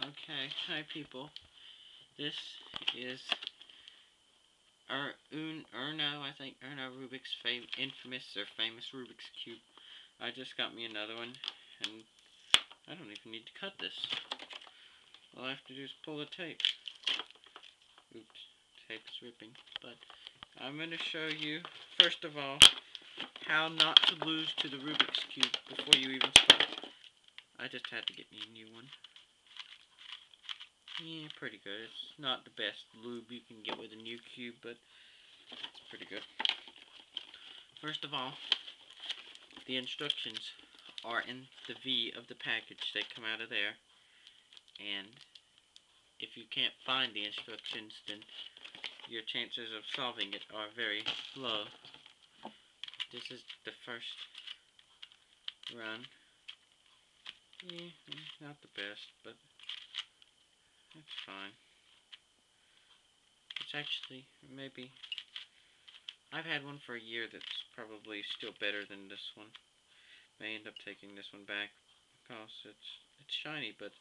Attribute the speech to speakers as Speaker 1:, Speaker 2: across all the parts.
Speaker 1: Okay, hi people. This is Erno Rubik's infamous or famous Rubik's Cube. I just got me another one, and I don't even need to cut this. All I have to do is pull the tape. Oops, tape is ripping. But I'm going to show you, first of all, how not to lose to the Rubik's Cube before you even start. I just had to get me a new one. Yeah, pretty good. It's not the best lube you can get with a new cube, but it's pretty good. First of all, the instructions are in the V of the package. They come out of there. And if you can't find the instructions, then your chances of solving it are very low. This is the first run. Yeah, not the best, but it's fine. It's actually, maybe, I've had one for a year that's probably still better than this one. May end up taking this one back because it's shiny, but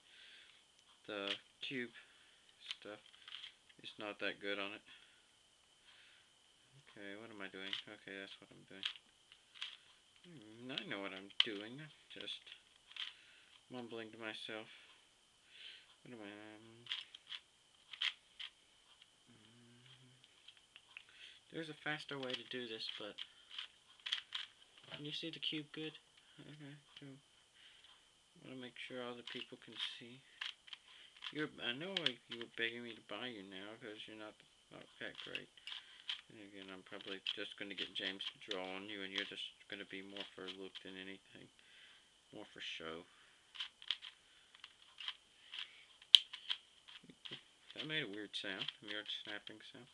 Speaker 1: the cube stuff is not that good on it. Okay, what am I doing? Okay, that's what I'm doing. I know what I'm doing. I'm just mumbling to myself. What am I? There's a faster way to do this, but can you see the cube good? Okay, cool. I want to make sure other people can see. I know you were begging me to buy you now because you're not that great. And again, I'm probably just going to get James to draw on you, and you're just going to be more for look than anything. More for show. That made a weird sound. A weird snapping sound.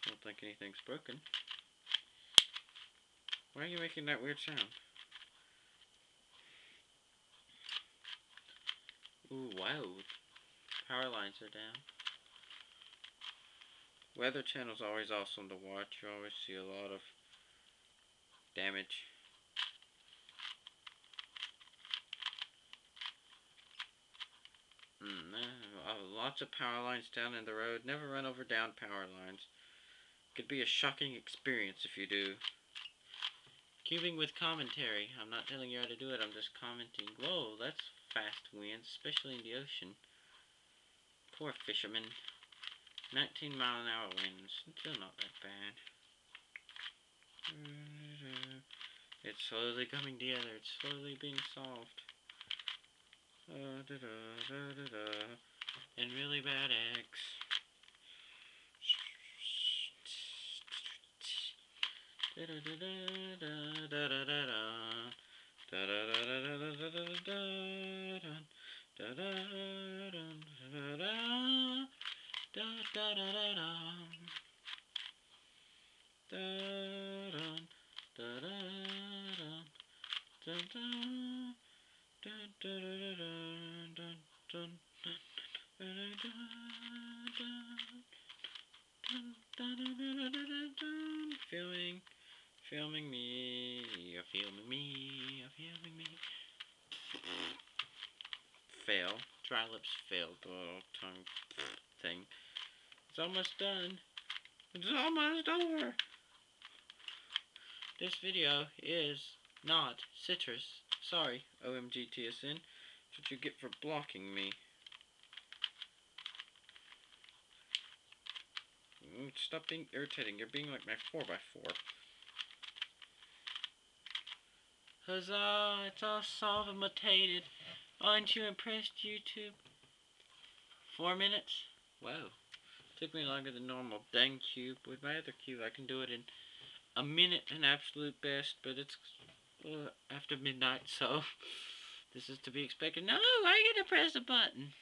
Speaker 1: I don't think anything's broken. Why are you making that weird sound? Ooh, wow. Power lines are down. Weather Channel's always awesome to watch. You always see a lot of damage. Lots of power lines down in the road. Never run over down power lines. Could be a shocking experience if you do. Cubing with commentary. I'm not telling you how to do it, I'm just commenting. Whoa, that's fast winds, especially in the ocean. Poor fishermen. 19-mile-an-hour winds. Still not that bad. It's slowly coming together. It's slowly being solved. And really bad eggs. Filming me, you're filming me, you're filming me. Fail. Dry lips failed the little tongue thing. It's almost done. It's almost over. This video is not citrus. Sorry, OMG TSN. That's what you get for blocking me. Stop being irritating. You're being like my 4x4. Huzzah! It's all solvamated. Aren't you impressed, YouTube? 4 minutes? Wow. Took me longer than normal. Dang cube. With my other cube, I can do it in a minute, an absolute best, but it's after midnight, so this is to be expected. No, I get to press a button.